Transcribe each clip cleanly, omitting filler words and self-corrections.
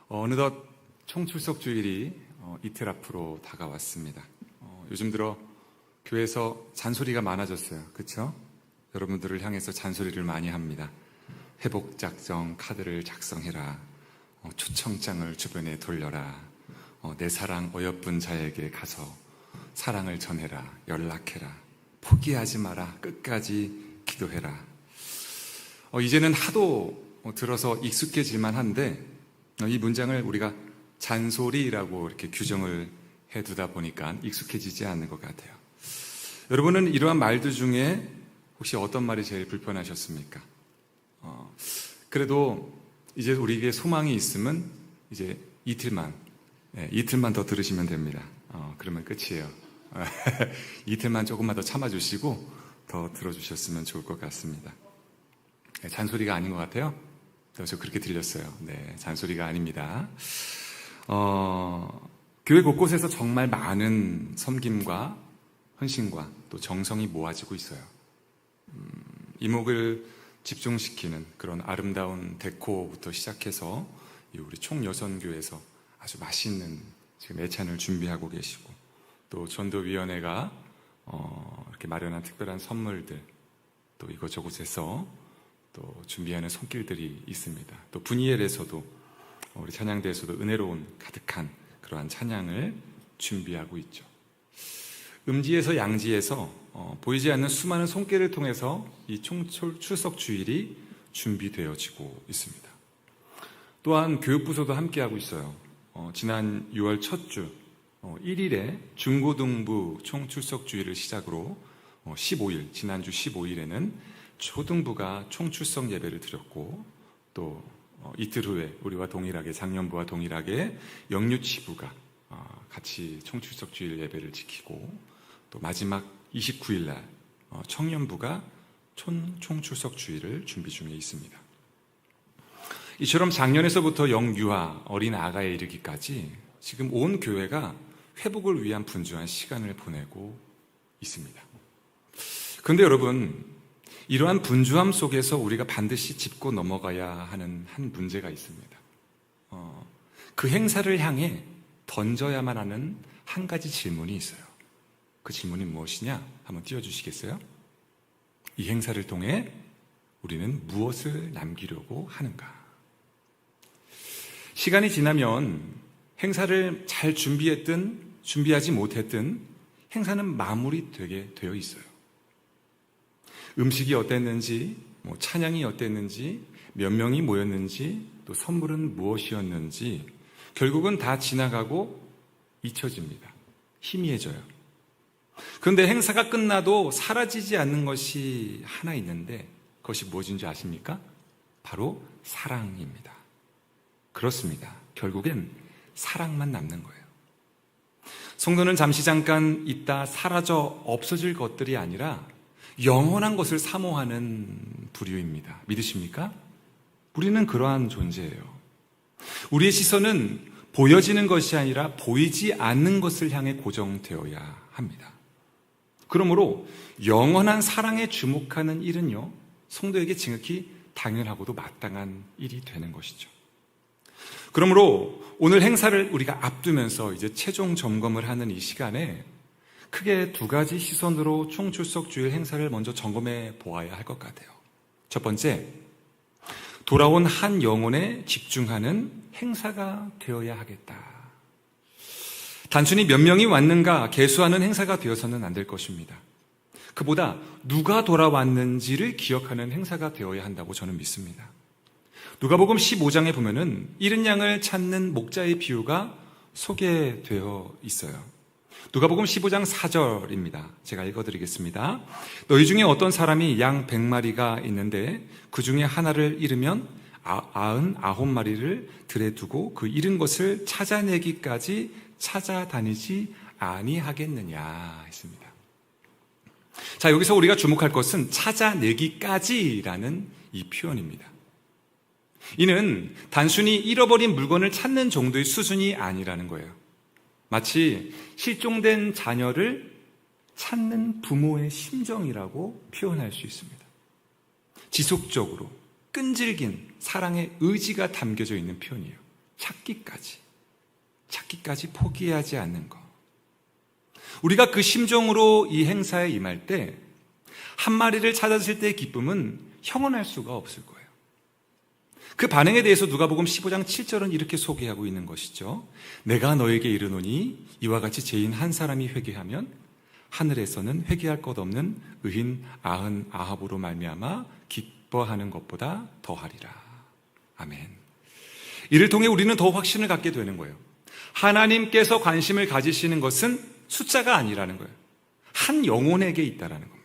어느덧 총출석 주일이 이틀 앞으로 다가왔습니다. 요즘 들어 교회에서 잔소리가 많아졌어요. 그렇죠? 여러분들을 향해서 잔소리를 많이 합니다. 회복작정 카드를 작성해라. 초청장을 주변에 돌려라. 내 사랑 어여쁜 자에게 가서 사랑을 전해라. 연락해라. 포기하지 마라. 끝까지 기도해라. 이제는 하도 들어서 익숙해질만 한데 이 문장을 우리가 잔소리라고 이렇게 규정을 해두다 보니까 익숙해지지 않는 것 같아요. 여러분은 이러한 말들 중에 혹시 어떤 말이 제일 불편하셨습니까? 그래도 이제 우리에게 소망이 있으면 이제 이틀만 더 들으시면 됩니다. 그러면 끝이에요. 이틀만 조금만 더 참아주시고 더 들어주셨으면 좋을 것 같습니다. 잔소리가 아닌 것 같아요? 저 그렇게 들렸어요. 네, 잔소리가 아닙니다. 교회 곳곳에서 정말 많은 섬김과 헌신과 또 정성이 모아지고 있어요. 이목을 집중시키는 그런 아름다운 데코부터 시작해서 우리 총여선교에서 아주 맛있는 지금 애찬을 준비하고 계시고 또 전도위원회가 이렇게 마련한 특별한 선물들 또 이곳저곳에서 또 준비하는 손길들이 있습니다. 또 분이엘에서도 우리 찬양대에서도 은혜로운 가득한 그러한 찬양을 준비하고 있죠. 음지에서 양지에서 보이지 않는 수많은 손길을 통해서 이 총출석 주일이 준비되어지고 있습니다. 또한 교육부서도 함께하고 있어요. 지난 6월 첫 주 1일에 중고등부 총출석 주일을 시작으로 15일, 지난주 15일에는 초등부가 총출석 예배를 드렸고 또 이틀 후에 우리와 동일하게 작년부와 동일하게 영유치부가 같이 총출석 주일 예배를 지키고 또 마지막 29일 날 청년부가 총출석 주일을 준비 중에 있습니다. 이처럼 작년에서부터 영유아 어린 아가에 이르기까지 지금 온 교회가 회복을 위한 분주한 시간을 보내고 있습니다. 그런데 여러분, 이러한 분주함 속에서 우리가 반드시 짚고 넘어가야 하는 한 문제가 있습니다. 그 행사를 향해 던져야만 하는 한 가지 질문이 있어요. 그 질문이 무엇이냐? 한번 띄워주시겠어요? 이 행사를 통해 우리는 무엇을 남기려고 하는가? 시간이 지나면 행사를 잘 준비했든 준비하지 못했든 행사는 마무리되게 되어 있어요. 음식이 어땠는지, 찬양이 어땠는지, 몇 명이 모였는지, 또 선물은 무엇이었는지 결국은 다 지나가고 잊혀집니다. 희미해져요. 그런데 행사가 끝나도 사라지지 않는 것이 하나 있는데 그것이 무엇인지 아십니까? 바로 사랑입니다. 그렇습니다. 결국엔 사랑만 남는 거예요. 성도는 잠시 잠깐 있다 사라져 없어질 것들이 아니라 영원한 것을 사모하는 부류입니다. 믿으십니까? 우리는 그러한 존재예요. 우리의 시선은 보여지는 것이 아니라 보이지 않는 것을 향해 고정되어야 합니다. 그러므로 영원한 사랑에 주목하는 일은요, 성도에게 지극히 당연하고도 마땅한 일이 되는 것이죠. 그러므로 오늘 행사를 우리가 앞두면서 이제 최종 점검을 하는 이 시간에 크게 두 가지 시선으로 총출석 주일 행사를 먼저 점검해 보아야 할 것 같아요. 첫 번째, 돌아온 한 영혼에 집중하는 행사가 되어야 하겠다. 단순히 몇 명이 왔는가 계수하는 행사가 되어서는 안 될 것입니다. 그보다 누가 돌아왔는지를 기억하는 행사가 되어야 한다고 저는 믿습니다. 누가복음 15장에 보면은 잃은 양을 찾는 목자의 비유가 소개되어 있어요. 누가복음 15장 4절입니다. 제가 읽어드리겠습니다. 너희 중에 어떤 사람이 양 100마리가 있는데 그 중에 하나를 잃으면 99마리를 들에 두고 그 잃은 것을 찾아내기까지 찾아다니지 아니하겠느냐 했습니다. 자, 여기서 우리가 주목할 것은 찾아내기까지라는 이 표현입니다. 이는 단순히 잃어버린 물건을 찾는 정도의 수준이 아니라는 거예요. 마치 실종된 자녀를 찾는 부모의 심정이라고 표현할 수 있습니다. 지속적으로 끈질긴 사랑의 의지가 담겨져 있는 표현이에요. 찾기까지 포기하지 않는 것. 우리가 그 심정으로 이 행사에 임할 때 한 마리를 찾았을 때의 기쁨은 형언할 수가 없을 거예요. 그 반응에 대해서 누가복음 15장 7절은 이렇게 소개하고 있는 것이죠. 내가 너에게 이르노니 이와 같이 죄인 한 사람이 회개하면 하늘에서는 회개할 것 없는 의인 99으로 말미암아 기뻐하는 것보다 더하리라. 아멘. 이를 통해 우리는 더 확신을 갖게 되는 거예요. 하나님께서 관심을 가지시는 것은 숫자가 아니라는 거예요. 한 영혼에게 있다라는 겁니다.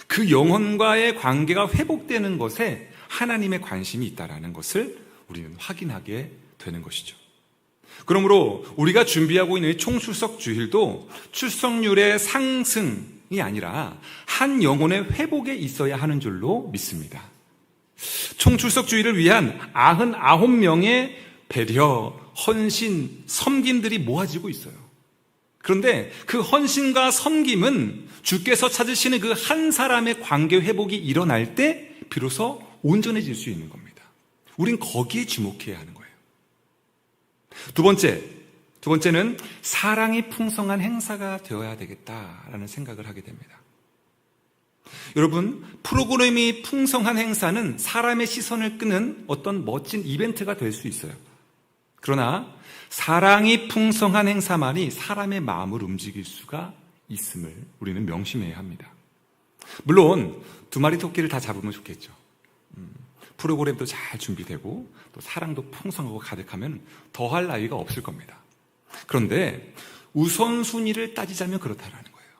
그 영혼과의 관계가 회복되는 것에 하나님의 관심이 있다라는 것을 우리는 확인하게 되는 것이죠. 그러므로 우리가 준비하고 있는 총출석 주일도 출석률의 상승이 아니라 한 영혼의 회복에 있어야 하는 줄로 믿습니다. 총출석 주일을 위한 99명의 배려, 헌신, 섬김들이 모아지고 있어요. 그런데 그 헌신과 섬김은 주께서 찾으시는 그 한 사람의 관계 회복이 일어날 때 비로소 온전해질 수 있는 겁니다. 우린 거기에 주목해야 하는 거예요. 두 번째는 사랑이 풍성한 행사가 되어야 되겠다라는 생각을 하게 됩니다. 여러분, 프로그램이 풍성한 행사는 사람의 시선을 끄는 어떤 멋진 이벤트가 될 수 있어요. 그러나 사랑이 풍성한 행사만이 사람의 마음을 움직일 수가 있음을 우리는 명심해야 합니다. 물론 두 마리 토끼를 다 잡으면 좋겠죠. 프로그램도 잘 준비되고 또 사랑도 풍성하고 가득하면 더할 나위가 없을 겁니다. 그런데 우선순위를 따지자면 그렇다라는 거예요.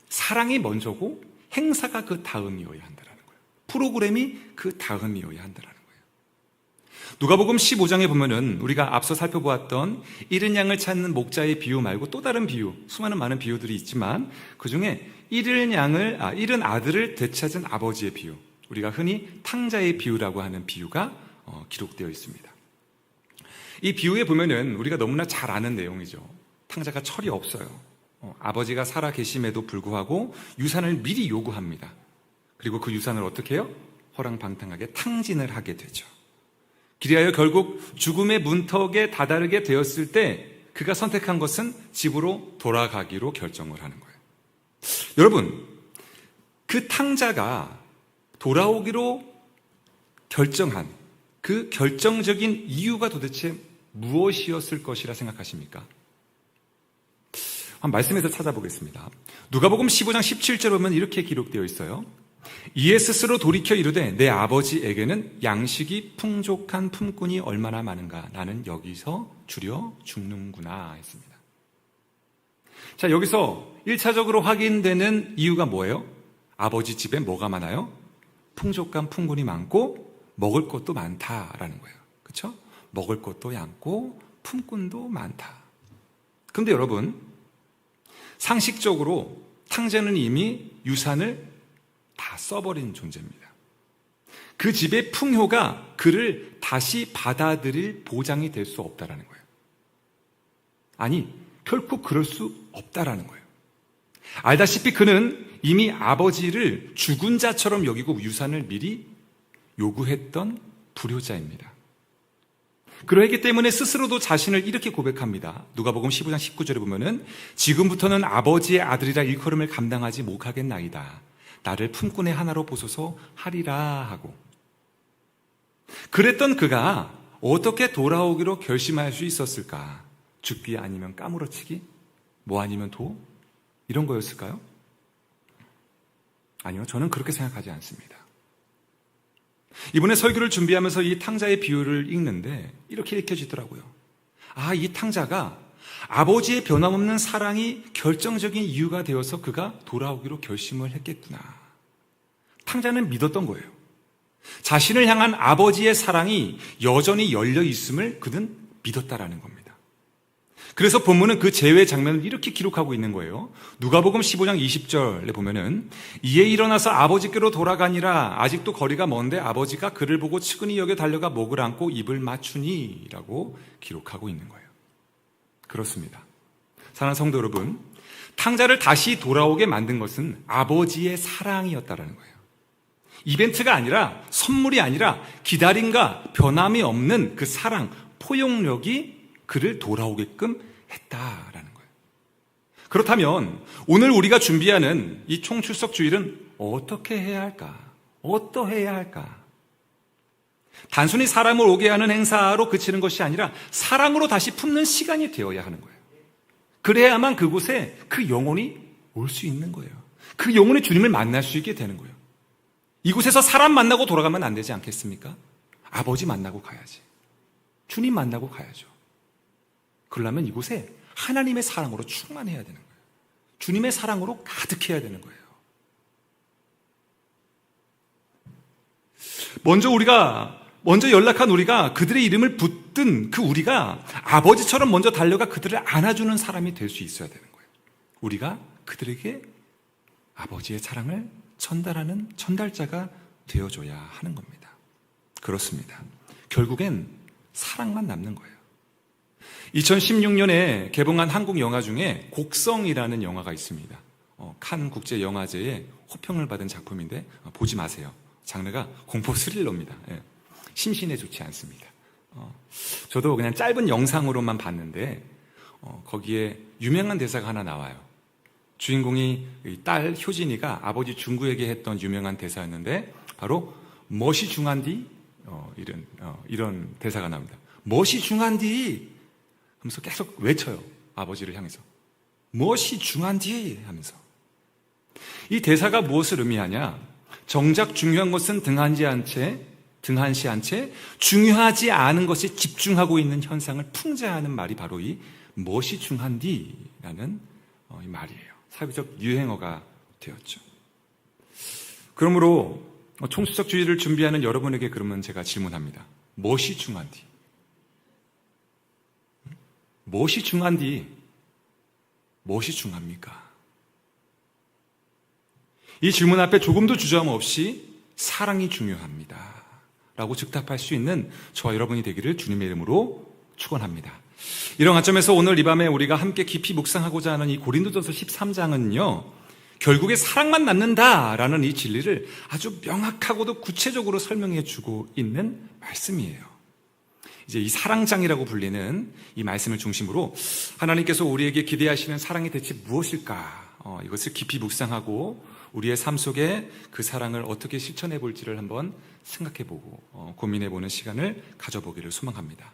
사랑이 먼저고 행사가 그 다음이어야 한다는 거예요. 프로그램이 그 다음이어야 한다는 거예요. 누가복음 15장에 보면은 우리가 앞서 살펴보았던 잃은 양을 찾는 목자의 비유 말고 또 다른 비유, 수많은 많은 비유들이 있지만 그 중에 잃은 아들을 되찾은 아버지의 비유, 우리가 흔히 탕자의 비유라고 하는 비유가 기록되어 있습니다. 이 비유에 보면은 우리가 너무나 잘 아는 내용이죠. 탕자가 철이 없어요. 아버지가 살아 계심에도 불구하고 유산을 미리 요구합니다. 그리고 그 유산을 어떻게 해요? 허랑방탕하게 탕진을 하게 되죠. 그리하여 결국 죽음의 문턱에 다다르게 되었을 때 그가 선택한 것은 집으로 돌아가기로 결정을 하는 거예요. 여러분, 그 탕자가 돌아오기로 결정한 그 결정적인 이유가 도대체 무엇이었을 것이라 생각하십니까? 한번 말씀에서 찾아보겠습니다. 누가복음 15장 17절에 보면 이렇게 기록되어 있어요. 이에 스스로 돌이켜 이르되 내 아버지에게는 양식이 풍족한 품꾼이 얼마나 많은가, 나는 여기서 줄여 죽는구나 했습니다. 자, 여기서 1차적으로 확인되는 이유가 뭐예요? 아버지 집에 뭐가 많아요? 풍족한 품꾼이 많고 먹을 것도 많다라는 거예요. 그렇죠? 먹을 것도 많고 품꾼도 많다. 그런데 여러분, 상식적으로 탕자는 이미 유산을 다 써버린 존재입니다. 그 집의 풍효가 그를 다시 받아들일 보장이 될 수 없다라는 거예요. 아니, 결코 그럴 수 없다라는 거예요. 알다시피 그는 이미 아버지를 죽은 자처럼 여기고 유산을 미리 요구했던 불효자입니다. 그러했기 때문에 스스로도 자신을 이렇게 고백합니다. 누가복음 15장 19절에 보면은 지금부터는 아버지의 아들이라 일컬음을 감당하지 못하겠나이다. 나를 품꾼의 하나로 보소서 하리라 하고. 그랬던 그가 어떻게 돌아오기로 결심할 수 있었을까? 죽기 아니면 까무러치기? 뭐 아니면 도? 이런 거였을까요? 아니요, 저는 그렇게 생각하지 않습니다. 이번에 설교를 준비하면서 이 탕자의 비유를 읽는데 이렇게 읽혀지더라고요. 아, 이 탕자가 아버지의 변함없는 사랑이 결정적인 이유가 되어서 그가 돌아오기로 결심을 했겠구나. 탕자는 믿었던 거예요. 자신을 향한 아버지의 사랑이 여전히 열려 있음을 그는 믿었다라는 겁니다. 그래서 본문은 그 재회 장면을 이렇게 기록하고 있는 거예요. 누가복음 15장 20절에 보면은 이에 일어나서 아버지께로 돌아가니라. 아직도 거리가 먼데 아버지가 그를 보고 측은히 여겨 달려가 목을 안고 입을 맞추니 라고 기록하고 있는 거예요. 그렇습니다. 사랑하는 성도 여러분, 탕자를 다시 돌아오게 만든 것은 아버지의 사랑이었다라는 거예요. 이벤트가 아니라, 선물이 아니라 기다림과 변함이 없는 그 사랑, 포용력이 그를 돌아오게끔 했다라는 거예요. 그렇다면 오늘 우리가 준비하는 이 총출석 주일은 어떻게 해야 할까? 어떠해야 할까? 단순히 사람을 오게 하는 행사로 그치는 것이 아니라 사랑으로 다시 품는 시간이 되어야 하는 거예요. 그래야만 그곳에 그 영혼이 올 수 있는 거예요. 그 영혼이 주님을 만날 수 있게 되는 거예요. 이곳에서 사람 만나고 돌아가면 안 되지 않겠습니까? 아버지 만나고 가야지. 주님 만나고 가야죠. 그러려면 이곳에 하나님의 사랑으로 충만해야 되는 거예요. 주님의 사랑으로 가득해야 되는 거예요. 먼저 연락한 우리가 그들의 이름을 붙든 그 우리가 아버지처럼 먼저 달려가 그들을 안아주는 사람이 될 수 있어야 되는 거예요. 우리가 그들에게 아버지의 사랑을 전달하는 전달자가 되어줘야 하는 겁니다. 그렇습니다. 결국엔 사랑만 남는 거예요. 2016년에 개봉한 한국 영화 중에 곡성이라는 영화가 있습니다. 칸 국제영화제에 호평을 받은 작품인데 보지 마세요. 장르가 공포 스릴러입니다. 예. 심신에 좋지 않습니다. 저도 그냥 짧은 영상으로만 봤는데 거기에 유명한 대사가 하나 나와요. 주인공이 딸 효진이가 아버지 중구에게 했던 유명한 대사였는데 바로 멋이 중한디 이런 대사가 나옵니다. 멋이 중한디 하면서 계속 외쳐요. 아버지를 향해서 멋이 중한디 하면서. 이 대사가 무엇을 의미하냐? 정작 중요한 것은 등한시 한 채 중요하지 않은 것에 집중하고 있는 현상을 풍자하는 말이 바로 이 멋이 중한디라는 이 말이에요. 사회적 유행어가 되었죠. 그러므로 총수적 주의를 준비하는 여러분에게 그러면 제가 질문합니다. 멋이 중한디? 멋이 중한디? 멋이 중합니까? 이 질문 앞에 조금도 주저함 없이 사랑이 중요합니다 라고 즉답할 수 있는 저와 여러분이 되기를 주님의 이름으로 축원합니다. 이런 관점에서 오늘 이 밤에 우리가 함께 깊이 묵상하고자 하는 이 고린도전서 13장은요 결국에 사랑만 남는다라는 이 진리를 아주 명확하고도 구체적으로 설명해 주고 있는 말씀이에요. 이제 이 사랑장이라고 불리는 이 말씀을 중심으로 하나님께서 우리에게 기대하시는 사랑이 대체 무엇일까? 이것을 깊이 묵상하고 우리의 삶 속에 그 사랑을 어떻게 실천해 볼지를 한번 생각해 보고 고민해 보는 시간을 가져보기를 소망합니다.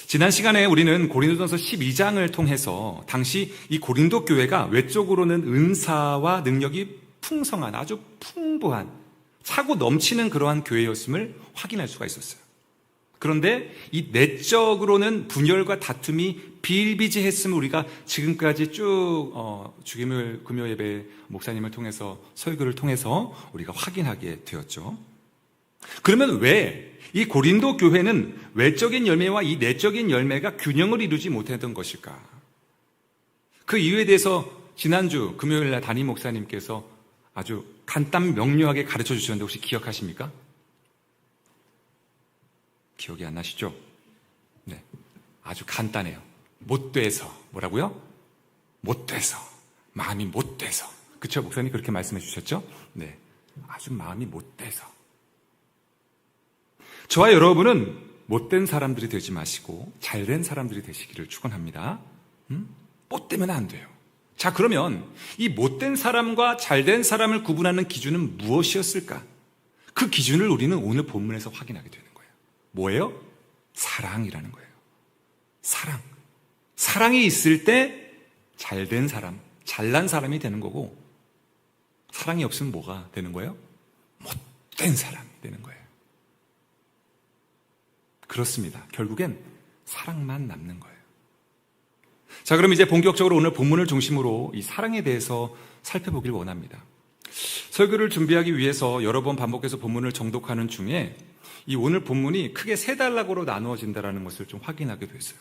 지난 시간에 우리는 고린도전서 12장을 통해서 당시 이 고린도 교회가 외적으로는 은사와 능력이 풍성한 아주 풍부한 차고 넘치는 그러한 교회였음을 확인할 수가 있었어요. 그런데 이 내적으로는 분열과 다툼이 비일비재했음을 우리가 지금까지 쭉 주기물 금요 예배 목사님을 통해서 설교를 통해서 우리가 확인하게 되었죠. 그러면 왜 이 고린도 교회는 외적인 열매와 이 내적인 열매가 균형을 이루지 못했던 것일까? 그 이유에 대해서 지난주 금요일 날 담임 목사님께서 아주 간단 명료하게 가르쳐 주셨는데 혹시 기억하십니까? 기억이 안 나시죠? 네, 아주 간단해요. 못돼서. 뭐라고요? 못돼서. 마음이 못돼서. 그쵸? 목사님 그렇게 말씀해 주셨죠? 네, 아주 마음이 못돼서. 저와 여러분은 못된 사람들이 되지 마시고 잘된 사람들이 되시기를 축원합니다. 못되면 안 돼요. 자, 그러면 이 못된 사람과 잘된 사람을 구분하는 기준은 무엇이었을까? 그 기준을 우리는 오늘 본문에서 확인하게 되는 거예요. 뭐예요? 사랑이라는 거예요. 사랑. 사랑이 있을 때 잘된 사람, 잘난 사람이 되는 거고, 사랑이 없으면 뭐가 되는 거예요? 못된 사람이 되는 거예요. 그렇습니다. 결국엔 사랑만 남는 거예요. 자, 그럼 이제 본격적으로 오늘 본문을 중심으로 이 사랑에 대해서 살펴보길 원합니다. 설교를 준비하기 위해서 여러 번 반복해서 본문을 정독하는 중에 이 오늘 본문이 크게 세 단락으로 나누어진다는 것을 좀 확인하게 됐어요.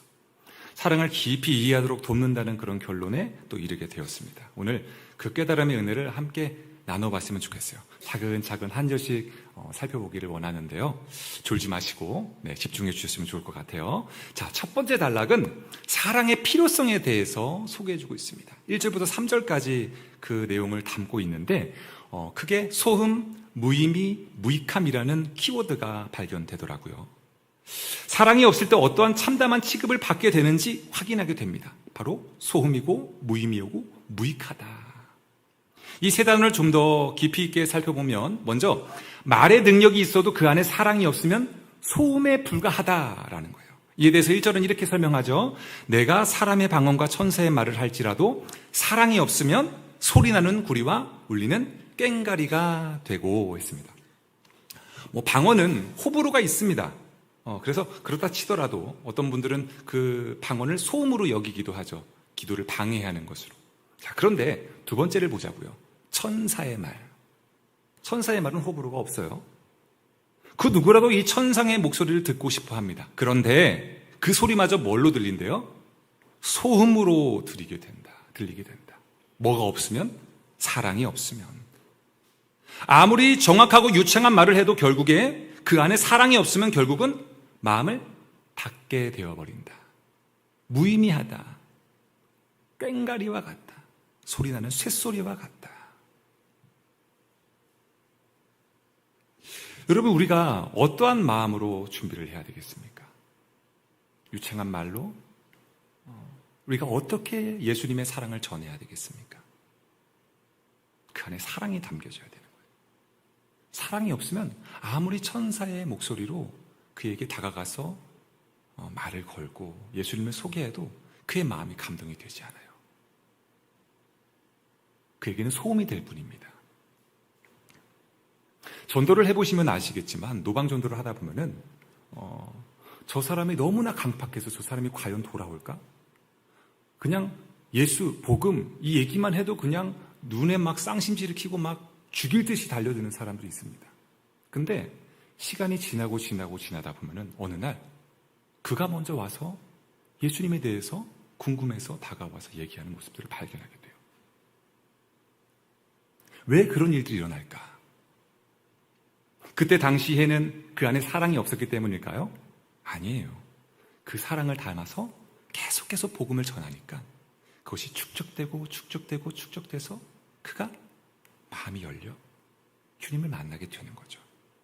사랑을 깊이 이해하도록 돕는다는 그런 결론에 또 이르게 되었습니다. 오늘 그 깨달음의 은혜를 함께 나눠봤으면 좋겠어요. 차근차근 한 절씩 살펴보기를 원하는데요. 졸지 마시고 집중해 주셨으면 좋을 것 같아요. 자, 첫 번째 단락은 사랑의 필요성에 대해서 소개해주고 있습니다. 1절부터 3절까지 그 내용을 담고 있는데 크게 소흠, 무의미, 무익함이라는 키워드가 발견되더라고요. 사랑이 없을 때 어떠한 참담한 취급을 받게 되는지 확인하게 됩니다. 바로 소음이고 무의미하고 무익하다. 이 세 단어를 좀 더 깊이 있게 살펴보면 먼저 말의 능력이 있어도 그 안에 사랑이 없으면 소음에 불과하다라는 거예요. 이에 대해서 1절은 이렇게 설명하죠. 내가 사람의 방언과 천사의 말을 할지라도 사랑이 없으면 소리나는 구리와 울리는 꽹가리가 되고 했습니다. 방언은 호불호가 있습니다. 그래서 그렇다 치더라도 어떤 분들은 그 방언을 소음으로 여기기도 하죠. 기도를 방해하는 것으로. 자, 그런데 두 번째를 보자고요. 천사의 말. 천사의 말은 호불호가 없어요. 그 누구라도 이 천상의 목소리를 듣고 싶어 합니다. 그런데 그 소리마저 뭘로 들린대요? 소음으로 들리게 된다. 뭐가 없으면? 사랑이 없으면. 아무리 정확하고 유창한 말을 해도 결국에 그 안에 사랑이 없으면 결국은 마음을 닫게 되어버린다. 무의미하다. 꽹가리와 같다. 소리나는 쇳소리와 같다. 여러분, 우리가 어떠한 마음으로 준비를 해야 되겠습니까? 유창한 말로 우리가 어떻게 예수님의 사랑을 전해야 되겠습니까? 그 안에 사랑이 담겨져야 되는 거예요. 사랑이 없으면 아무리 천사의 목소리로 그에게 다가가서 말을 걸고 예수님을 소개해도 그의 마음이 감동이 되지 않아요. 그에게는 소음이 될 뿐입니다. 전도를 해보시면 아시겠지만 노방전도를 하다 보면은 저 사람이 너무나 강팍해서 저 사람이 과연 돌아올까? 그냥 예수, 복음 이 얘기만 해도 그냥 눈에 막 쌍심지를 켜고 막 죽일 듯이 달려드는 사람들이 있습니다. 근데 시간이 지나다 보면은 어느 날 그가 먼저 와서 예수님에 대해서 궁금해서 다가와서 얘기하는 모습들을 발견하게 돼요. 왜 그런 일들이 일어날까? 그때 당시에는 그 안에 사랑이 없었기 때문일까요? 아니에요. 그 사랑을 닮아서 계속해서 복음을 전하니까 그것이 축적돼서 그가 마음이 열려 주님을 만나게 되는 거죠.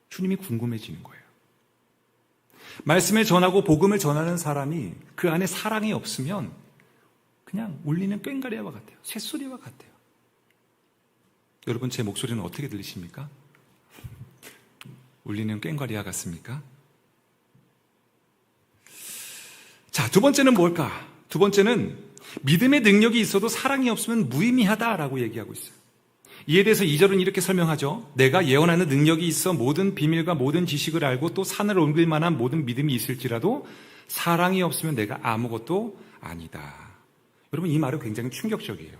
주님이 궁금해지는 거예요. 말씀을 전하고 복음을 전하는 사람이 그 안에 사랑이 없으면 그냥 울리는 꽹가리와 같아요. 쇳소리와 같아요. 여러분, 제 목소리는 어떻게 들리십니까? 울리는 꽹과리와 같습니까? 자, 두 번째는 뭘까? 두 번째는 믿음의 능력이 있어도 사랑이 없으면 무의미하다라고 얘기하고 있어요. 이에 대해서 2절은 이렇게 설명하죠. 내가 예언하는 능력이 있어 모든 비밀과 모든 지식을 알고 또 산을 옮길 만한 모든 믿음이 있을지라도 사랑이 없으면 내가 아무것도 아니다. 여러분, 이 말은 굉장히 충격적이에요.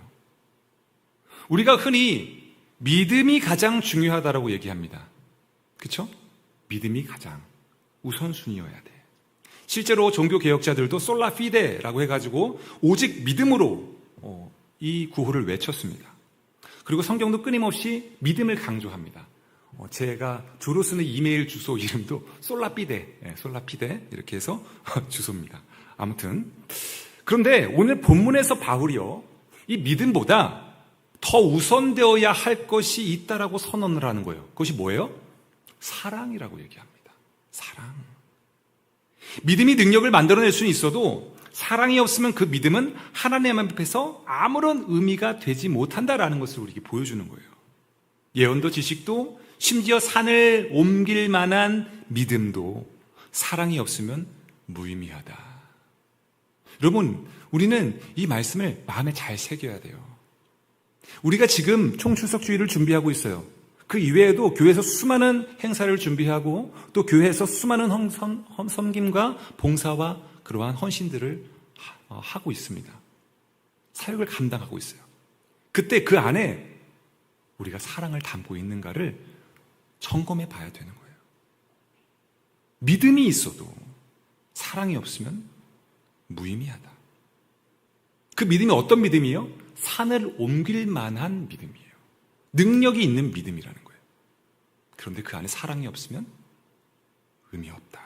우리가 흔히 믿음이 가장 중요하다라고 얘기합니다. 그렇죠? 믿음이 가장 우선순위여야 돼. 실제로 종교개혁자들도 솔라 피데라고 해가지고 오직 믿음으로 이 구호를 외쳤습니다. 그리고 성경도 끊임없이 믿음을 강조합니다. 제가 주로 쓰는 이메일 주소 이름도 솔라피데 이렇게 해서 주소입니다. 아무튼 그런데 오늘 본문에서 바울이요, 이 믿음보다 더 우선되어야 할 것이 있다라고 선언을 하는 거예요. 그것이 뭐예요? 사랑이라고 얘기합니다. 사랑. 믿음이 능력을 만들어낼 수는 있어도 사랑이 없으면 그 믿음은 하나님 앞에서 아무런 의미가 되지 못한다라는 것을 우리에게 보여주는 거예요. 예언도 지식도 심지어 산을 옮길 만한 믿음도 사랑이 없으면 무의미하다. 여러분, 우리는 이 말씀을 마음에 잘 새겨야 돼요. 우리가 지금 총출석주의를 준비하고 있어요. 그 이외에도 교회에서 수많은 행사를 준비하고 또 교회에서 수많은 섬김과 봉사와 그러한 헌신들을 하고 있습니다. 사역을 감당하고 있어요. 그때 그 안에 우리가 사랑을 담고 있는가를 점검해 봐야 되는 거예요. 믿음이 있어도 사랑이 없으면 무의미하다. 그 믿음이 어떤 믿음이에요? 산을 옮길 만한 믿음이에요. 능력이 있는 믿음이라는 거예요. 그런데 그 안에 사랑이 없으면 의미 없다.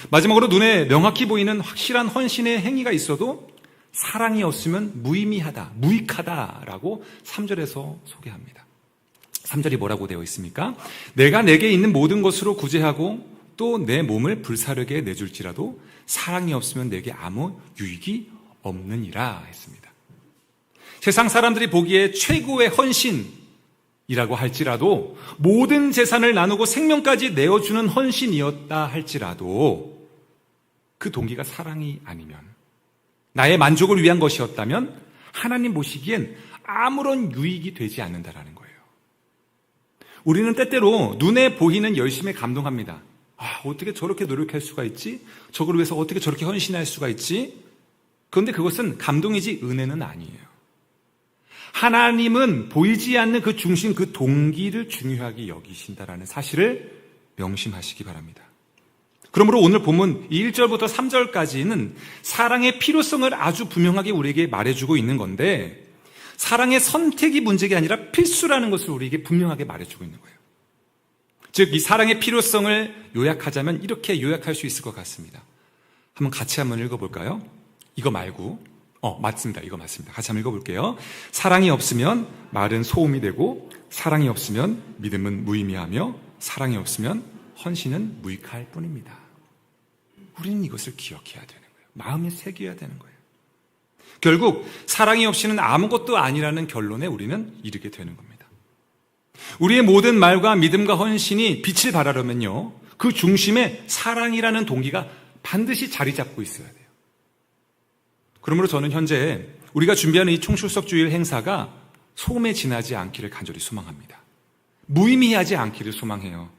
마지막으로 눈에 명확히 보이는 확실한 헌신의 행위가 있어도 사랑이 없으면 무의미하다, 무익하다라고 3절에서 소개합니다. 3절이 뭐라고 되어 있습니까? 내가 내게 있는 모든 것으로 구제하고 또 내 몸을 불사르게 내줄지라도 사랑이 없으면 내게 아무 유익이 없느니라 했습니다. 세상 사람들이 보기에 최고의 헌신이라고 할지라도 모든 재산을 나누고 생명까지 내어주는 헌신이었다 할지라도 그 동기가 사랑이 아니면, 나의 만족을 위한 것이었다면 하나님 보시기엔 아무런 유익이 되지 않는다라는 거예요. 우리는 때때로 눈에 보이는 열심에 감동합니다. 어떻게 저렇게 노력할 수가 있지? 저걸 위해서 어떻게 저렇게 헌신할 수가 있지? 그런데 그것은 감동이지 은혜는 아니에요. 하나님은 보이지 않는 그 중심, 그 동기를 중요하게 여기신다라는 사실을 명심하시기 바랍니다. 그러므로 오늘 본문 1절부터 3절까지는 사랑의 필요성을 아주 분명하게 우리에게 말해주고 있는 건데, 사랑의 선택이 문제가 아니라 필수라는 것을 우리에게 분명하게 말해주고 있는 거예요. 즉, 이 사랑의 필요성을 요약하자면 이렇게 요약할 수 있을 것 같습니다. 같이 한번 읽어볼까요? 이거 말고, 맞습니다. 이거 맞습니다. 같이 한번 읽어볼게요. 사랑이 없으면 말은 소음이 되고, 사랑이 없으면 믿음은 무의미하며, 사랑이 없으면 헌신은 무익할 뿐입니다. 우리는 이것을 기억해야 되는 거예요. 마음에 새겨야 되는 거예요. 결국 사랑이 없이는 아무것도 아니라는 결론에 우리는 이르게 되는 겁니다. 우리의 모든 말과 믿음과 헌신이 빛을 발하려면요, 그 중심에 사랑이라는 동기가 반드시 자리 잡고 있어야 돼요. 그러므로 저는 현재 우리가 준비하는 이 총출석 주일 행사가 소음에 지나지 않기를 간절히 소망합니다. 무의미하지 않기를 소망해요.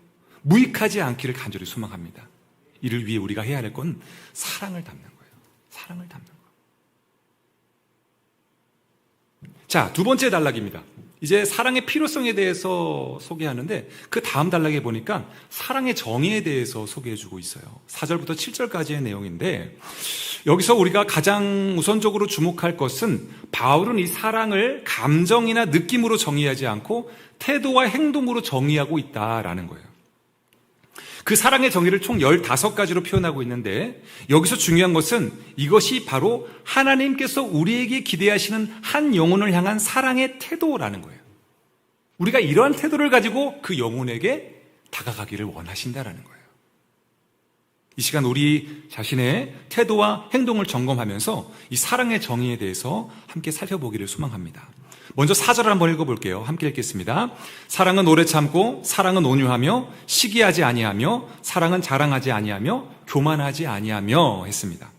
무익하지 않기를 간절히 소망합니다. 이를 위해 우리가 해야 할 건 사랑을 담는 거예요. 사랑을 담는 거. 자, 두 번째 단락입니다. 이제 사랑의 필요성에 대해서 소개하는데, 그 다음 단락에 보니까 사랑의 정의에 대해서 소개해주고 있어요. 4절부터 7절까지의 내용인데, 여기서 우리가 가장 우선적으로 주목할 것은 바울은 이 사랑을 감정이나 느낌으로 정의하지 않고 태도와 행동으로 정의하고 있다라는 거예요. 그 사랑의 정의를 총 15가지로 표현하고 있는데, 여기서 중요한 것은 이것이 바로 하나님께서 우리에게 기대하시는 한 영혼을 향한 사랑의 태도라는 거예요. 우리가 이러한 태도를 가지고 그 영혼에게 다가가기를 원하신다라는 거예요. 이 시간 우리 자신의 태도와 행동을 점검하면서 이 사랑의 정의에 대해서 함께 살펴보기를 소망합니다. 먼저 4절을 한번 읽어볼게요. 함께 읽겠습니다. 사랑은 오래 참고, 사랑은 온유하며, 시기하지 아니하며, 사랑은 자랑하지 아니하며, 교만하지 아니하며 했습니다.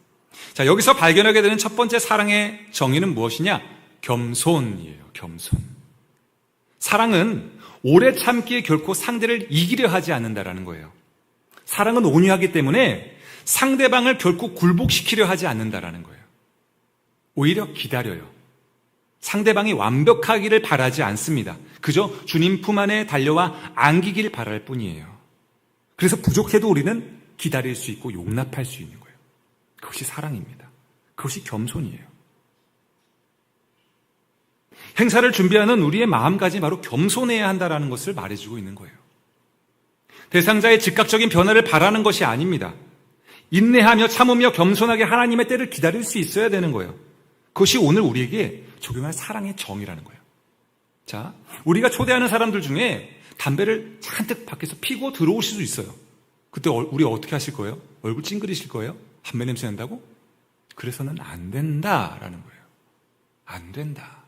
자, 여기서 발견하게 되는 첫 번째 사랑의 정의는 무엇이냐? 겸손이에요. 겸손. 사랑은 오래 참기에 결코 상대를 이기려 하지 않는다라는 거예요. 사랑은 온유하기 때문에 상대방을 결코 굴복시키려 하지 않는다라는 거예요. 오히려 기다려요. 상대방이 완벽하기를 바라지 않습니다. 그저 주님 품 안에 달려와 안기길 바랄 뿐이에요. 그래서 부족해도 우리는 기다릴 수 있고 용납할 수 있는 거예요. 그것이 사랑입니다. 그것이 겸손이에요. 행사를 준비하는 우리의 마음가짐이 바로 겸손해야 한다는 것을 말해주고 있는 거예요. 대상자의 즉각적인 변화를 바라는 것이 아닙니다. 인내하며 참으며 겸손하게 하나님의 때를 기다릴 수 있어야 되는 거예요. 그것이 오늘 우리에게 적용할 사랑의 정의라는 거예요. 자, 우리가 초대하는 사람들 중에 담배를 잔뜩 밖에서 피고 들어오실 수 있어요. 그때 우리 어떻게 하실 거예요? 얼굴 찡그리실 거예요? 담배 냄새 난다고? 그래서는 안 된다라는 거예요. 안 된다.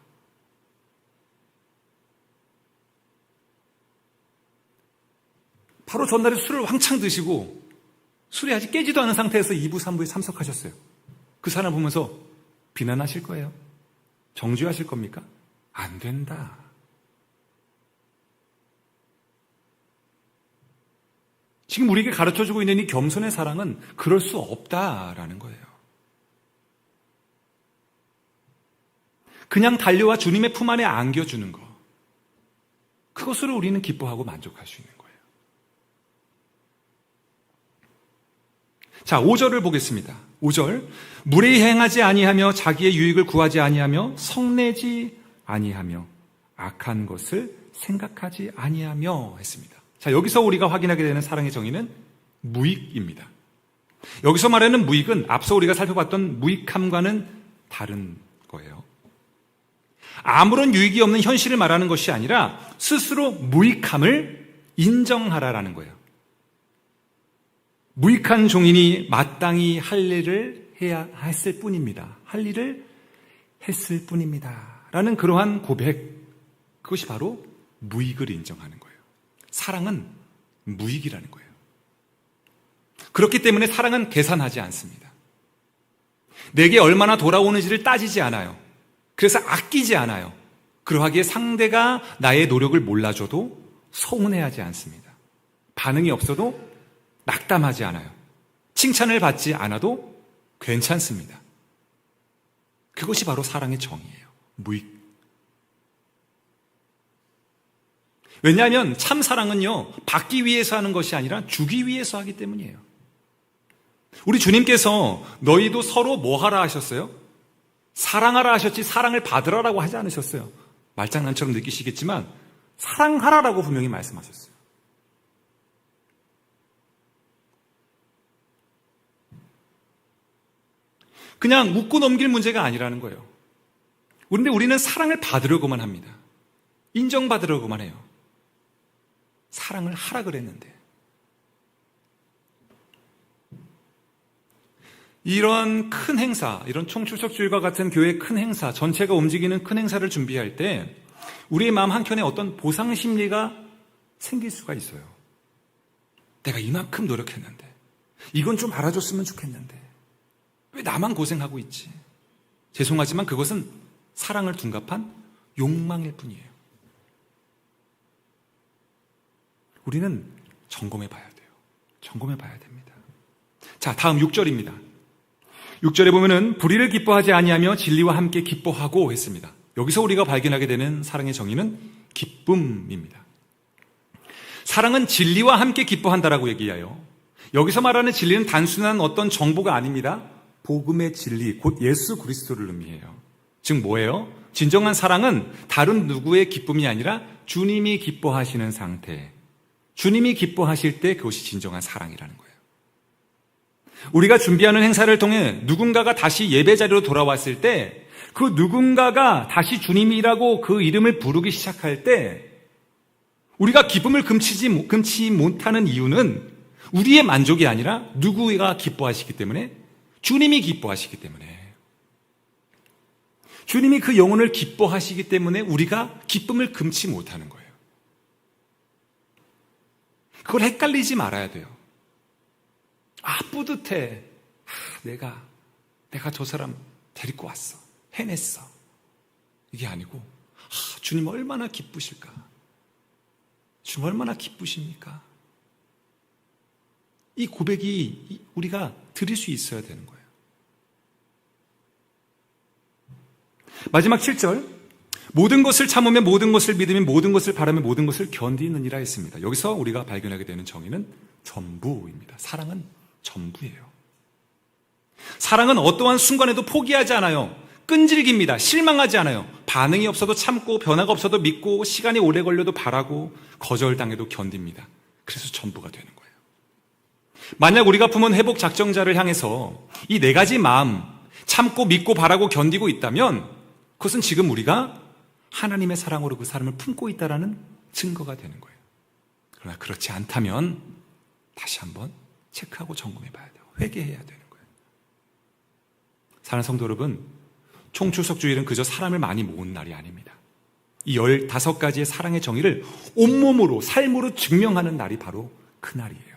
바로 전날에 술을 왕창 드시고 술이 아직 깨지도 않은 상태에서 2부, 3부에 참석하셨어요. 그 사람 보면서 비난하실 거예요? 정죄하실 겁니까? 안 된다. 지금 우리에게 가르쳐주고 있는 이 겸손의 사랑은 그럴 수 없다라는 거예요. 그냥 달려와 주님의 품 안에 안겨주는 것, 그것으로 우리는 기뻐하고 만족할 수 있는 거예요. 자, 5절을 보겠습니다. 5절, 무례히 행하지 아니하며 자기의 유익을 구하지 아니하며 성내지 아니하며 악한 것을 생각하지 아니하며 했습니다. 자, 여기서 우리가 확인하게 되는 사랑의 정의는 무익입니다. 여기서 말하는 무익은 앞서 우리가 살펴봤던 무익함과는 다른 거예요. 아무런 유익이 없는 현실을 말하는 것이 아니라 스스로 무익함을 인정하라라는 거예요. 무익한 종인이 마땅히 할 일을 해야 했을 뿐입니다. 할 일을 했을 뿐입니다. 라는 그러한 고백, 그것이 바로 무익을 인정하는 거예요. 사랑은 무익이라는 거예요. 그렇기 때문에 사랑은 계산하지 않습니다. 내게 얼마나 돌아오는지를 따지지 않아요. 그래서 아끼지 않아요. 그러하기에 상대가 나의 노력을 몰라줘도 서운해하지 않습니다. 반응이 없어도 낙담하지 않아요. 칭찬을 받지 않아도 괜찮습니다. 그것이 바로 사랑의 정의예요. 무익. 왜냐하면 참 사랑은요, 받기 위해서 하는 것이 아니라 주기 위해서 하기 때문이에요. 우리 주님께서 너희도 서로 뭐 하라 하셨어요? 사랑하라 하셨지 사랑을 받으라라고 하지 않으셨어요. 말장난처럼 느끼시겠지만 사랑하라라고 분명히 말씀하셨어요. 그냥 웃고 넘길 문제가 아니라는 거예요. 그런데 우리는 사랑을 받으려고만 합니다. 인정받으려고만 해요. 사랑을 하라 그랬는데. 이런 큰 행사, 이런 총추석주일과 같은 교회의 큰 행사, 전체가 움직이는 큰 행사를 준비할 때 우리의 마음 한켠에 어떤 보상 심리가 생길 수가 있어요. 내가 이만큼 노력했는데, 이건 좀 알아줬으면 좋겠는데, 왜 나만 고생하고 있지? 죄송하지만 그것은 사랑을 둔갑한 욕망일 뿐이에요. 우리는 점검해 봐야 돼요. 점검해 봐야 됩니다. 자, 다음 6절입니다. 6절에 보면은 불의를 기뻐하지 아니하며 진리와 함께 기뻐하고 했습니다. 여기서 우리가 발견하게 되는 사랑의 정의는 기쁨입니다. 사랑은 진리와 함께 기뻐한다라고 얘기해요. 여기서 말하는 진리는 단순한 어떤 정보가 아닙니다. 복음의 진리, 곧 예수 그리스도를 의미해요. 즉 뭐예요? 진정한 사랑은 다른 누구의 기쁨이 아니라 주님이 기뻐하시는 상태. 주님이 기뻐하실 때 그것이 진정한 사랑이라는 거예요. 우리가 준비하는 행사를 통해 누군가가 다시 예배 자리로 돌아왔을 때 그 누군가가 다시 주님이라고 그 이름을 부르기 시작할 때 우리가 기쁨을 금치 못하는 이유는 우리의 만족이 아니라 누구가 기뻐하시기 때문에, 주님이 기뻐하시기 때문에, 주님이 그 영혼을 기뻐하시기 때문에 우리가 기쁨을 금치 못하는 거예요. 그걸 헷갈리지 말아야 돼요. 아, 뿌듯해. 내가 저 사람 데리고 왔어. 해냈어. 이게 아니고, 주님 얼마나 기쁘실까? 주님 얼마나 기쁘십니까? 이 고백이 우리가 드릴 수 있어야 되는 거예요. 마지막 7절. 모든 것을 참으며 모든 것을 믿으며 모든 것을 바라며 모든 것을 견디느니라 했습니다. 여기서 우리가 발견하게 되는 정의는 전부입니다. 사랑은 전부예요. 사랑은 어떠한 순간에도 포기하지 않아요. 끈질깁니다. 실망하지 않아요. 반응이 없어도 참고, 변화가 없어도 믿고, 시간이 오래 걸려도 바라고, 거절당해도 견딥니다. 그래서 전부가 되는 거예요. 만약 우리가 품은 회복 작정자를 향해서 이 네 가지 마음, 참고, 믿고, 바라고, 견디고 있다면 그것은 지금 우리가 하나님의 사랑으로 그 사람을 품고 있다는 증거가 되는 거예요. 그러나 그렇지 않다면 다시 한번 체크하고 점검해 봐야 돼요. 회개해야 되는 거예요. 사랑하는 성도 여러분, 총추석주일은 그저 사람을 많이 모은 날이 아닙니다. 이 15가지의 사랑의 정의를 온몸으로, 삶으로 증명하는 날이 바로 그 날이에요.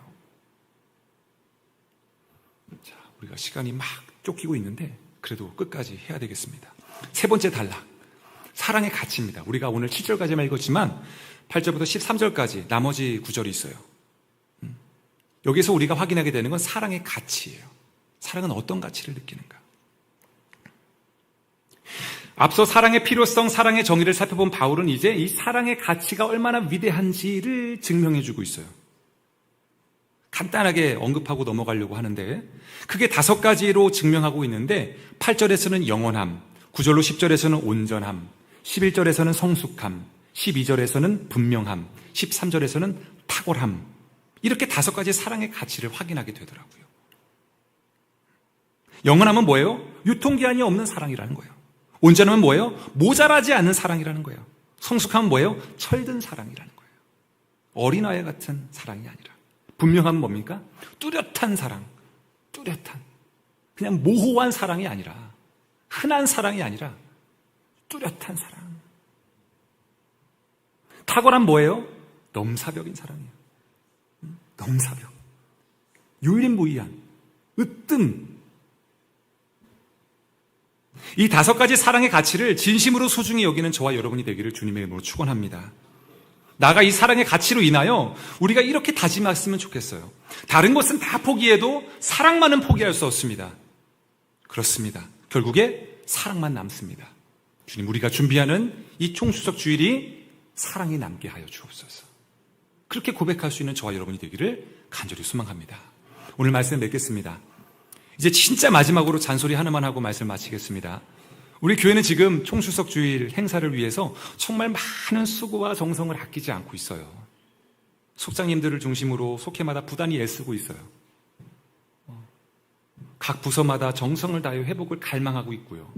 자, 우리가 시간이 막 쫓기고 있는데 그래도 끝까지 해야 되겠습니다. 세 번째 단락, 사랑의 가치입니다. 우리가 오늘 7절까지만 읽었지만 8절부터 13절까지 나머지 구절이 있어요. 여기서 우리가 확인하게 되는 건 사랑의 가치예요. 사랑은 어떤 가치를 느끼는가? 앞서 사랑의 필요성, 사랑의 정의를 살펴본 바울은 이제 이 사랑의 가치가 얼마나 위대한지를 증명해주고 있어요. 간단하게 언급하고 넘어가려고 하는데 크게 5가지로 증명하고 있는데 8절에서는 영원함, 9절로 10절에서는 온전함, 11절에서는 성숙함, 12절에서는 분명함, 13절에서는 탁월함, 이렇게 5가지 사랑의 가치를 확인하게 되더라고요. 영원함은 뭐예요? 유통기한이 없는 사랑이라는 거예요. 온전함은 뭐예요? 모자라지 않는 사랑이라는 거예요. 성숙함은 뭐예요? 철든 사랑이라는 거예요. 어린아이 같은 사랑이 아니라. 분명한 뭡니까? 뚜렷한 사랑, 뚜렷한. 그냥 모호한 사랑이 아니라, 흔한 사랑이 아니라 뚜렷한 사랑. 탁월한 뭐예요? 넘사벽인 사랑이에요. 넘사벽. 유일무이한, 으뜸. 이 5가지 사랑의 가치를 진심으로 소중히 여기는 저와 여러분이 되기를 주님의 이름으로 축원합니다. 나가 이 사랑의 가치로 인하여 우리가 이렇게 다짐했으면 좋겠어요. 다른 것은 다 포기해도 사랑만은 포기할 수 없습니다. 그렇습니다. 결국에 사랑만 남습니다. 주님, 우리가 준비하는 이 총수석 주일이 사랑이 남게 하여 주옵소서. 그렇게 고백할 수 있는 저와 여러분이 되기를 간절히 소망합니다. 오늘 말씀 맺겠습니다. 이제 진짜 마지막으로 잔소리 하나만 하고 말씀 마치겠습니다. 우리 교회는 지금 총수석 주일 행사를 위해서 정말 많은 수고와 정성을 아끼지 않고 있어요. 속장님들을 중심으로 속회마다 부단히 애쓰고 있어요. 각 부서마다 정성을 다해 회복을 갈망하고 있고요.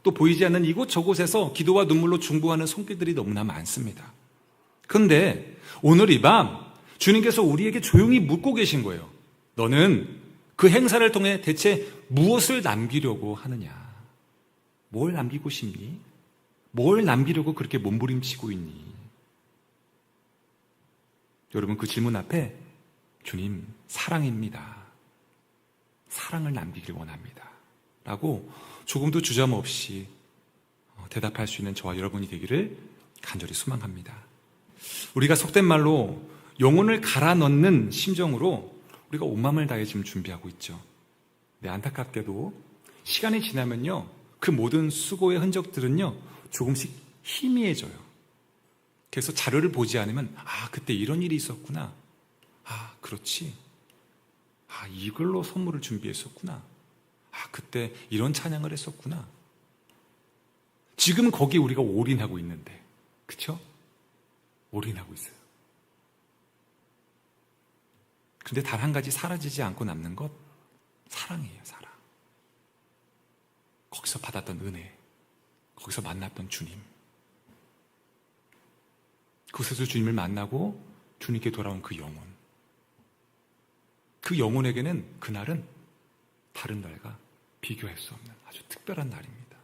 또 보이지 않는 이곳 저곳에서 기도와 눈물로 중보하는 손길들이 너무나 많습니다. 그런데 오늘 이 밤 주님께서 우리에게 조용히 묻고 계신 거예요. 너는 그 행사를 통해 대체 무엇을 남기려고 하느냐? 뭘 남기고 싶니? 뭘 남기려고 그렇게 몸부림치고 있니? 여러분, 그 질문 앞에 주님, 사랑입니다. 사랑을 남기길 원합니다. 라고 조금도 주저없이 대답할 수 있는 저와 여러분이 되기를 간절히 소망합니다. 우리가 속된 말로 영혼을 갈아 넣는 심정으로 우리가 온 마음을 다해 지금 준비하고 있죠. 네, 안타깝게도 시간이 지나면요, 그 모든 수고의 흔적들은요 조금씩 희미해져요. 그래서 자료를 보지 않으면 그때 이런 일이 있었구나, 그렇지, 이걸로 선물을 준비했었구나, 그때 이런 찬양을 했었구나. 지금 거기에 우리가 올인하고 있는데, 그쵸? 올인하고 있어요. 근데 단 한 가지 사라지지 않고 남는 것, 사랑이에요. 사랑. 거기서 받았던 은혜, 거기서 만났던 주님, 그곳에서 주님을 만나고 주님께 돌아온 그 영혼, 그 영혼에게는 그날은 다른 날과 비교할 수 없는 아주 특별한 날입니다.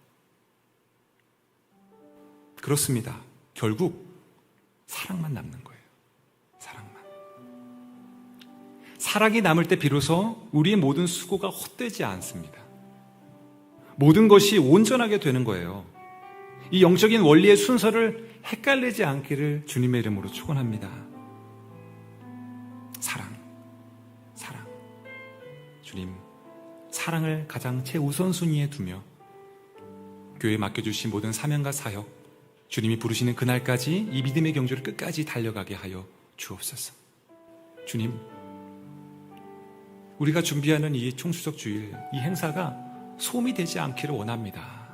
그렇습니다. 결국 사랑만 남는 거예요. 사랑만. 사랑이 남을 때 비로소 우리의 모든 수고가 헛되지 않습니다. 모든 것이 온전하게 되는 거예요. 이 영적인 원리의 순서를 헷갈리지 않기를 주님의 이름으로 축원합니다. 사랑. 주님, 사랑을 가장 최우선순위에 두며 교회에 맡겨주신 모든 사명과 사역, 주님이 부르시는 그날까지 이 믿음의 경주를 끝까지 달려가게 하여 주옵소서. 주님, 우리가 준비하는 이 총수석 주일, 이 행사가 소음이 되지 않기를 원합니다.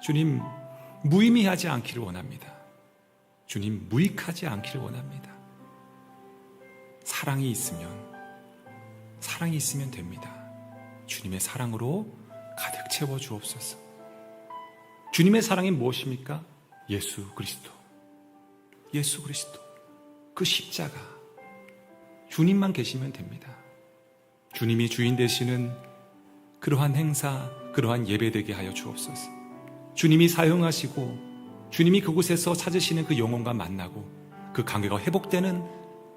주님, 무의미하지 않기를 원합니다. 주님, 무익하지 않기를 원합니다. 사랑이 있으면 됩니다. 주님의 사랑으로 가득 채워 주옵소서. 주님의 사랑이 무엇입니까? 예수 그리스도. 그 십자가. 주님만 계시면 됩니다. 주님이 주인 되시는 그러한 행사, 그러한 예배 되게 하여 주옵소서. 주님이 사용하시고 주님이 그곳에서 찾으시는 그 영혼과 만나고 그 관계가 회복되는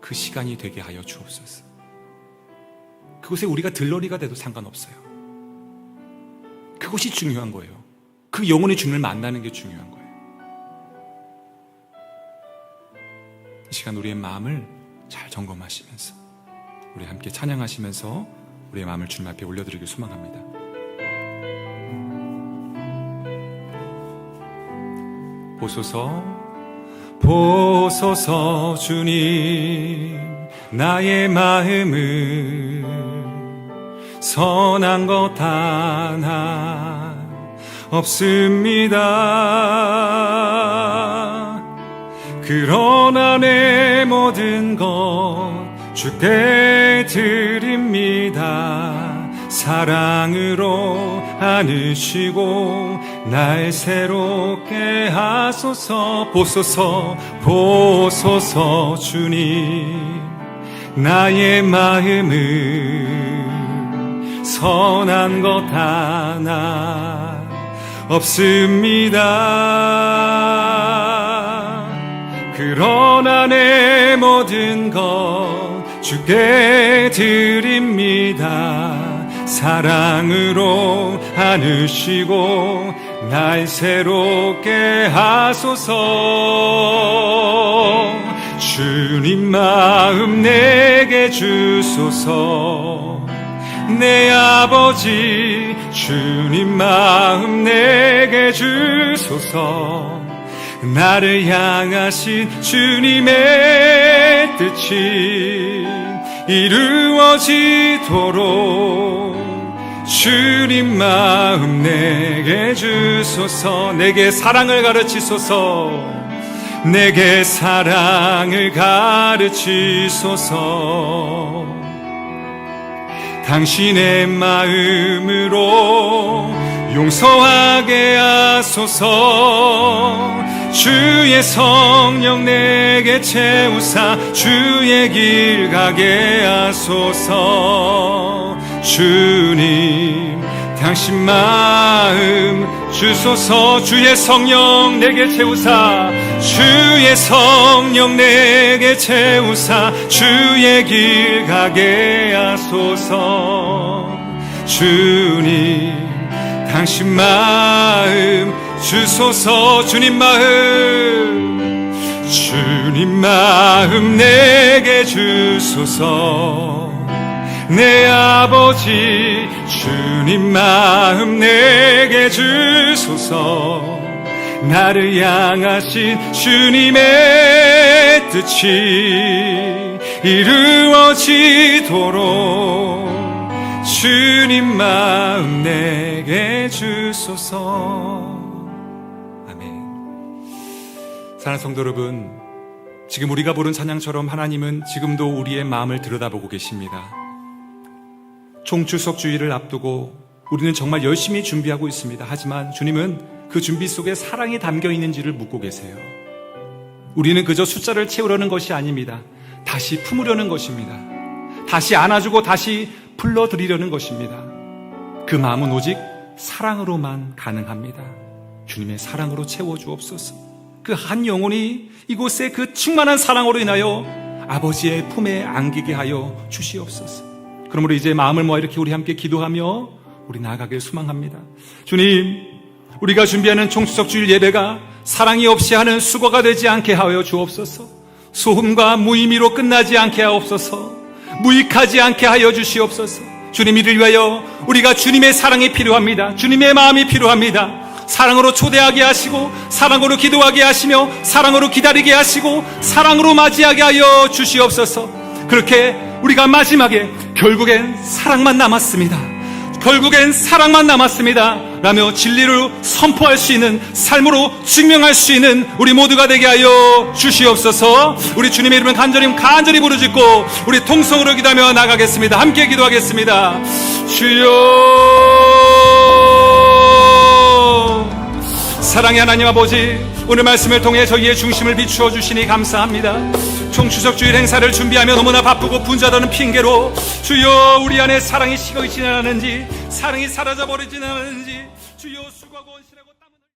그 시간이 되게 하여 주옵소서. 그곳에 우리가 들러리가 돼도 상관없어요. 그것이 중요한 거예요. 그 영혼의 주님을 만나는 게 중요한 거예요. 이 시간 우리의 마음을 잘 점검하시면서 우리 함께 찬양하시면서 우리의 마음을 주님 앞에 올려드리길 소망합니다. 보소서 주님, 나의 마음을 선한 것 하나 없습니다. 그러나 내 모든 것 주께 드립니다. 사랑으로 안으시고 날 새롭게 하소서. 보소서 주님, 나의 마음은 선한 것 하나 없습니다. 그러나 내 모든 것 주께 드립니다. 사랑으로 안으시고 날 새롭게 하소서. 주님 마음 내게 주소서. 내 아버지 주님 마음 내게 주소서. 나를 향하신 주님의 뜻이 이루어지도록 주님 마음 내게 주소서. 내게 사랑을 가르치소서. 내게 사랑을 가르치소서. 당신의 마음으로 용서하게 하소서. 주의 성령 내게 채우사 주의 길 가게 하소서. 주님 당신 마음 주소서. 주의 성령 내게 채우사 주의 성령 내게 채우사 주의 길 가게 하소서. 주님 당신 마음 주소서. 주님 마음 내게 주소서. 내 아버지 주님 마음 내게 주소서. 나를 향하신 주님의 뜻이 이루어지도록 주님 마음 내게 주소서. 아멘. 사랑하는 성도 여러분, 지금 우리가 부른 찬양처럼 하나님은 지금도 우리의 마음을 들여다보고 계십니다. 총추석주의를 앞두고 우리는 정말 열심히 준비하고 있습니다. 하지만 주님은 그 준비 속에 사랑이 담겨 있는지를 묻고 계세요. 우리는 그저 숫자를 채우려는 것이 아닙니다. 다시 품으려는 것입니다. 다시 안아주고 다시 불러드리려는 것입니다. 그 마음은 오직 사랑으로만 가능합니다. 주님의 사랑으로 채워주옵소서. 그 한 영혼이 이곳에 그 충만한 사랑으로 인하여 아버지의 품에 안기게 하여 주시옵소서. 그러므로 이제 마음을 모아 이렇게 우리 함께 기도하며 우리 나아가길 소망합니다. 주님, 우리가 준비하는 총추석 주일 예배가 사랑이 없이 하는 수고가 되지 않게 하여 주옵소서. 소음과 무의미로 끝나지 않게 하옵소서. 무익하지 않게 하여 주시옵소서. 주님, 이를 위하여 우리가 주님의 사랑이 필요합니다. 주님의 마음이 필요합니다. 사랑으로 초대하게 하시고 사랑으로 기도하게 하시며 사랑으로 기다리게 하시고 사랑으로 맞이하게 하여 주시옵소서. 그렇게 우리가 마지막에 결국엔 사랑만 남았습니다. 결국엔 사랑만 남았습니다 라며 진리를 선포할 수 있는 삶으로 증명할 수 있는 우리 모두가 되게 하여 주시옵소서. 우리 주님의 이름을 간절히 부르짖고 우리 통성으로 기도하며 나가겠습니다. 함께 기도하겠습니다. 주여, 사랑의 하나님 아버지, 오늘 말씀을 통해 저희의 중심을 비추어 주시니 감사합니다. 총추석주일 행사를 준비하며 너무나 바쁘고 분주하다는 핑계로 주여 우리 안에 사랑이 식어있지는 않은지, 사랑이 사라져버리지는 않은지 주여